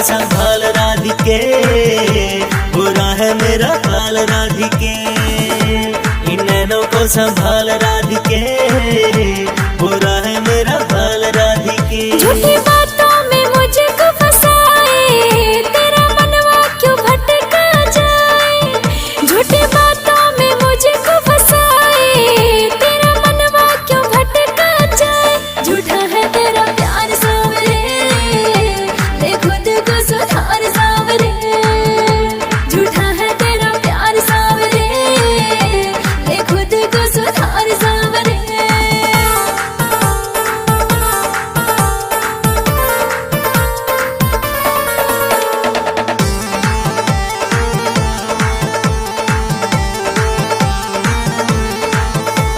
संभाल राधिके, बुरा है मेरा हाल राधिके। इन नैनों को संभाल राधिके, बुरा है मेरा हाल राधिके। झूठी बातों में मुझे को फंसाए, तेरा मनवा क्यों भटका जाए। झूठी बातों में मुझे को फंसाए, तेरा मनवा क्यों भटका जाए। झूठा है तेरा प्यार सावरे, ले खुद को सुधार सावरे। झूठा है तेरा प्यार सावरे, ले खुद को सुधार सावरे।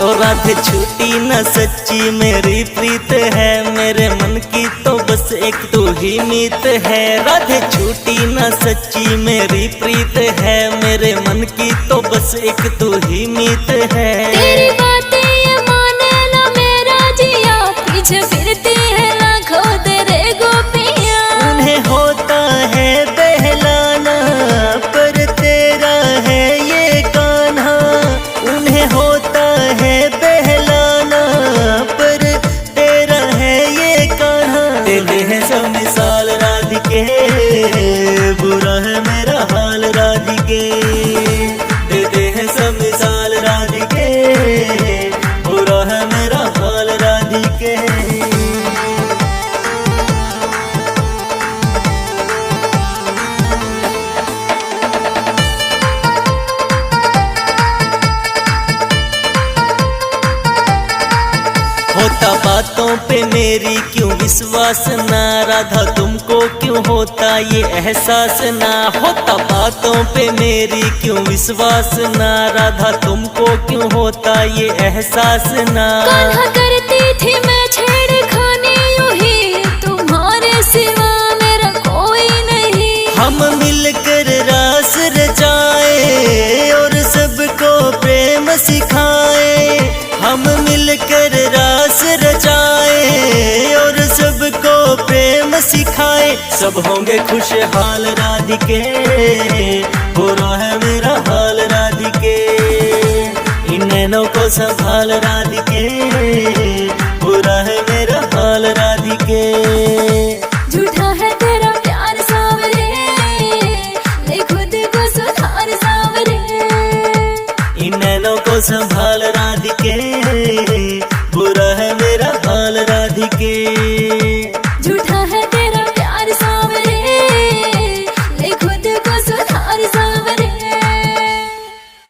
और राधे छूटी न सच्ची मेरी प्रीत है, मेरे मन की तो बस एक तू ही मीत है। राधे छूटी न सच्ची मेरी प्रीत है, मेरे मन की तो बस एक तू ही मीत है। तेरी बातें ये माने ना मेरा जिया, पीछे फिरती है लाखों तेरे गोपियां। उन्हें होता है बहलाना, पर तेरा है ये कान्हा। उन्हें होता है बहलाना, पर तेरा है ये कान्हा। देते हैं सब मिसाल राधिके, बुरा है मेरा हाल राधिके। देते हैं सब मिसाल राधिके, बुरा है मेरा हाल राधिके। होता बातों पे मेरी क्यों विश्वास ना, राधा तुमको क्यों होता ये एहसास ना। होता बातों पे मेरी क्यों विश्वास ना, राधा तुमको क्यों होता ये एहसास ना। कान्हा करती थी मैं छेड़खानी यूं ही, तुम्हारे सिवा मेरा कोई नहीं। हम मिलकर रास रचाए और सबको प्रेम सिखाए। हम मिलकर रास रचाए और सबको प्रेम सिखाए। सब होंगे खुशहाल राधिके, बुरा है मेरा हाल राधिके। इन नैनों को संभाल राधिके, बुरा है मेरा हाल राधिके। झूठा है तेरा प्यार सावरे, ले खुद को सुधार सावरे। इन नैनों को संभाल राधिके,